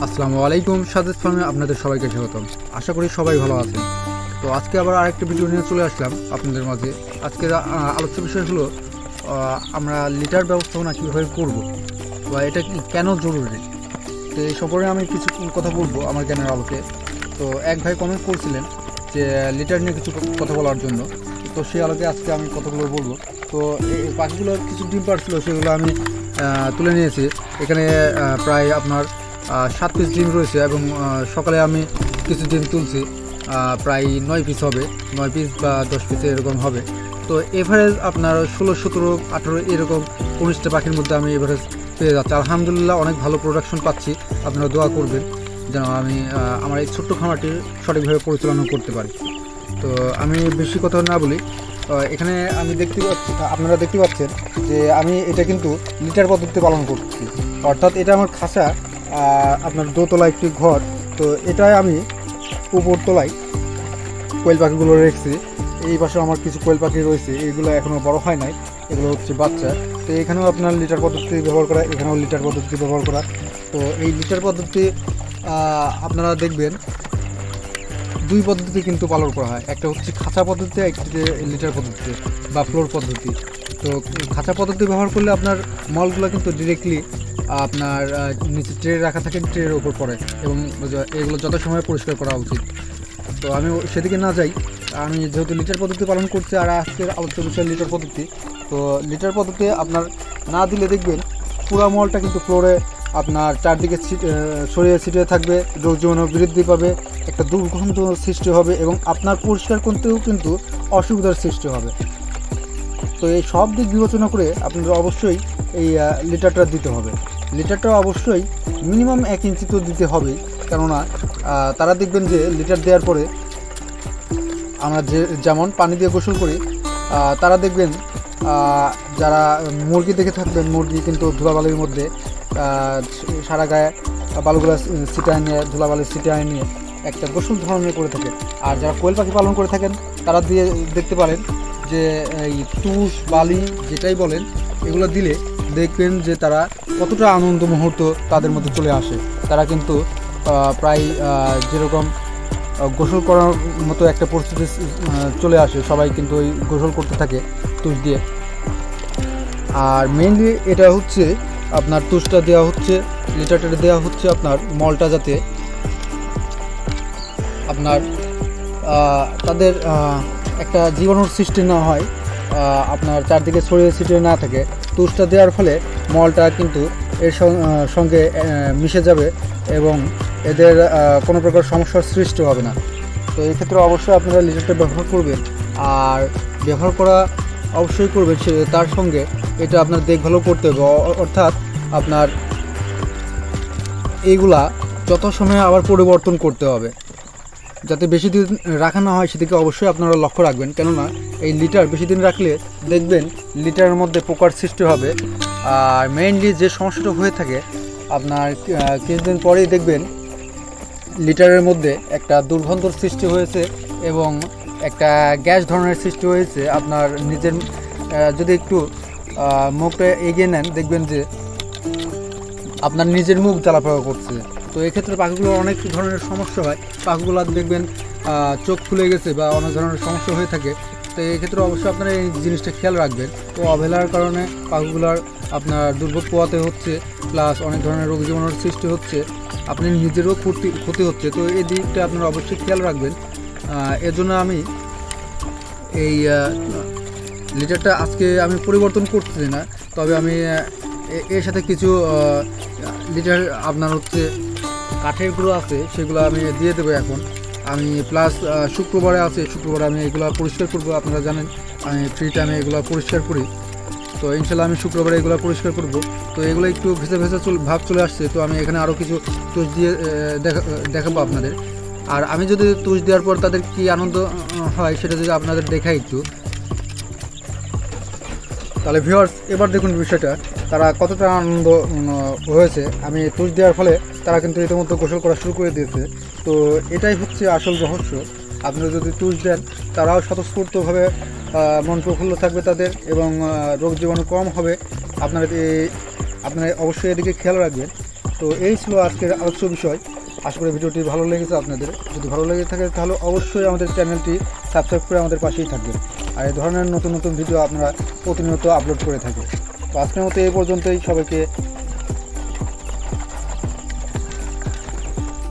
আসসালামু আলাইকুম, সাজেদ ফার্মে আপনাদের সবাইকে স্বাগতম। আশা করি সবাই ভালো আছেন। তো আজকে আবার আরেকটা ভিডিও নিয়ে চলে আসলাম আপনাদের মাঝে। আজকের আলোচ্য বিষয় হলো আমরা লিটার ব্যবস্থাপনা কীভাবে করব বা এটা কি কেন জরুরি, তো এই সম্পর্কে আমি কিছু কথা বলবো আমার জ্ঞানের আলোকে। তো এক ভাই কমেন্ট করছিলেন যে লিটার নিয়ে কিছু কথা বলার জন্য, তো সেই আলোকে আজকে আমি কথাগুলো বলবো। তো এই পাখিগুলোর কিছু ডিম পাড়ছিল, সেগুলো আমি তুলে নিয়েছি। এখানে প্রায় আপনার 7 পিস ডিম রয়েছে এবং সকালে আমি কিছু ডিম তুলছি, প্রায় 9 পিস হবে, 9 পিস বা 10 পিস এরকম হবে। তো এভারেজ আপনার 16, 17, 18 এরকম 19টা পাখির মধ্যে আমি এভারেজ পেয়ে যাচ্ছি। আলহামদুলিল্লাহ অনেক ভালো প্রোডাকশন পাচ্ছি। আপনারা দোয়া করবেন যেন আমি আমার এই ছোট্ট খামারটি সঠিকভাবে পরিচালনা করতে পারি। তো আমি বেশি কথা না বলি, এখানে আমি আপনারা দেখতে পাচ্ছেন যে আমি এটা কিন্তু লিটার পদ্ধতিতে পালন করছি, অর্থাৎ এটা আমার খাঁচা, আপনার দোতলা একটি ঘর। তো এটাই আমি উপরতলায় কোয়েল পাখিগুলো রেখেছি। এই পাশে আমার কিছু কোয়েল পাখি রয়েছে, এইগুলো এখনও বড় হয় নাই, এগুলো হচ্ছে বাচ্চা। তো এখানেও আপনার লিটার পদ্ধতি ব্যবহার করা, এখানেও লিটার পদ্ধতি ব্যবহার করা। তো এই লিটার পদ্ধতি আপনারা দেখবেন 2 পদ্ধতি কিন্তু পালন করা হয়, একটা হচ্ছে খাঁচা পদ্ধতি, একটি লিটার পদ্ধতি বা ফ্লোর পদ্ধতি। তো খাঁচা পদ্ধতি ব্যবহার করলে আপনার মলগুলো কিন্তু ডিরেক্টলি আপনার নিচে ট্রে রাখা থাকে, ট্রের ওপর পড়ে এবং এগুলো যত সময় পরিষ্কার করা উচিত। তো আমি সেদিকে না যাই, আমি যেহেতু লিটার পদ্ধতি পালন করছি আর আজকের আলোচ্য বিষয় লিটার পদ্ধতি। তো লিটার পদ্ধতি আপনার না দিলে দেখবেন পুরো মলটা কিন্তু ফ্লোরে আপনার চারদিকে ছড়িয়ে ছিটিয়ে থাকবে, রোগ জীবাণু বৃদ্ধি পাবে, একটা দুর্গন্ধ সৃষ্টি হবে এবং আপনার পরিষ্কার করতেও কিন্তু অসুবিধার সৃষ্টি হবে। তো এই সব দিক বিবেচনা করে আপনাদের অবশ্যই এই লিটারটা দিতে হবে। লিটারটা অবশ্যই মিনিমাম 1 ইঞ্চি তো দিতে হবেই, কেননা তারা দেখবেন যে লিটার দেওয়ার পরে আমরা যেমন পানি দিয়ে গোসল করি, তারা দেখবেন যারা মুরগি দেখে থাকবেন, মুরগি কিন্তু ধুলাবালির মধ্যে সারা গায়ে বালুগুলা ছিটায় নিয়ে, ধুলাবালি ছিটায় নিয়ে একটা গোসল ধরনের করে থাকে। আর যারা কোয়েল পাখি পালন করে থাকেন তারা দিয়ে দেখতে পারেন যে এই তুষ বালি যেটাই বলেন, এগুলো দিলে দেখবেন যে তারা কতটা আনন্দ মুহূর্ত তাদের মধ্যে চলে আসে। তারা কিন্তু প্রায় যেরকম গোসল করার মতো একটা পরিস্থিতি চলে আসে, সবাই কিন্তু ওই গোসল করতে থাকে তুষ দিয়ে। আর মেইনলি এটা হচ্ছে আপনার তুষটা দেওয়া হচ্ছে, লিটারটা দেওয়া হচ্ছে আপনার মলটা যাতে আপনার তাদের একটা জীবাণুর সৃষ্টি না হয়, আপনার চারদিকে ছড়িয়ে ছিটিয়ে না থাকে। তুষটা দেওয়ার ফলে মলটা কিন্তু এর সঙ্গে মিশে যাবে এবং এদের কোনো প্রকার সমস্যার সৃষ্টি হবে না। তো এই ক্ষেত্রে অবশ্যই আপনারা লিটারটা ব্যবহার করবেন, আর ব্যবহার করা অবশ্যই করবেন তার সঙ্গে এটা আপনার দেখভালও করতে হবে, অর্থাৎ আপনার এইগুলা যত সময় আবার পরিবর্তন করতে হবে, যাতে বেশি দিন রাখা না হয় সেদিকে অবশ্যই আপনারা লক্ষ্য রাখবেন। কেননা এই লিটার বেশি দিন রাখলে দেখবেন লিটারের মধ্যে পোকার সৃষ্টি হবে। আর মেইনলি যে সমস্যাটা হয়ে থাকে আপনার কিছুদিন পরেই দেখবেন লিটারের মধ্যে একটা দুর্গন্ধর সৃষ্টি হয়েছে এবং একটা গ্যাস ধরনের সৃষ্টি হয়েছে। আপনার নিজের যদি একটু মুখটা এগিয়ে নেন দেখবেন যে আপনার নিজের মুখ জ্বালাপোড়া করছে। তো এক্ষেত্রে পাখিগুলোর অনেক ধরনের সমস্যা হয়, পাখিগুলো দেখবেন চোখ ফুলে গেছে বা অনেক ধরনের সমস্যা হয়ে থাকে। তো এক্ষেত্রে অবশ্যই আপনারা এই জিনিসটা খেয়াল রাখবেন। তো অবহেলার কারণে পাখিগুলোর আপনার দুর্ভোগ পোয়াতে হচ্ছে, প্লাস অনেক ধরনের রোগ জীবাণুর সৃষ্টি হচ্ছে, আপনি নিজেরও ক্ষতি হচ্ছে। তো এই দিকটা আপনারা অবশ্যই খেয়াল রাখবেন। এর জন্য আমি এই লিটারটা আজকে আমি পরিবর্তন করতেছি না, তবে আমি এর সাথে কিছু লিটার আপনার হচ্ছে কাঠের গুঁড়ো আছে, সেগুলো আমি দিয়ে দেবো এখন। আমি প্লাস শুক্রবারে আছে, শুক্রবারে আমি এগুলো পরিষ্কার করব। আপনারা জানেন আমি ফ্রি টাইমে এগুলো পরিষ্কার করি, তো ইনশাল্লাহ আমি শুক্রবারে এগুলো পরিষ্কার করব। তো এগুলো একটু ভেজা ভেজা ভাব চলে আসছে, তো আমি এখানে আরও কিছু তুষ দিয়ে দেখাবো আপনাদের। আর আমি যদি তুষ দেওয়ার পর তাদের কি আনন্দ হয় সেটা যদি আপনাদের দেখাই একটু, তাহলে ভিউয়ার্স এবার দেখুন বিষয়টা তারা কতটা আনন্দ হয়েছে। আমি তুষ দেওয়ার ফলে তারা কিন্তু ইতিমধ্যে গোসল করা শুরু করে দিয়েছে। তো এটাই হচ্ছে আসল রহস্য। আপনারা যদি তুষ দেন তারাও স্বতঃস্ফূর্তভাবে মন প্রফুল্ল থাকবে তাদের এবং রোগ জীবাণু কম হবে। আপনারা অবশ্যই এদিকে খেয়াল রাখবেন। তো এই ছিল আজকের আলোচ্য বিষয়। আশা করি ভিডিওটি ভালো লেগেছে আপনাদের। যদি ভালো লেগে থাকে তাহলে অবশ্যই আমাদের চ্যানেলটি সাবস্ক্রাইব করে আমাদের পাশেই থাকবেন। আর এই ধরনের নতুন নতুন ভিডিও আমরা প্রতিনিয়ত আপলোড করে থাকি। তো আজকের মতো এই পর্যন্তই। সবাইকে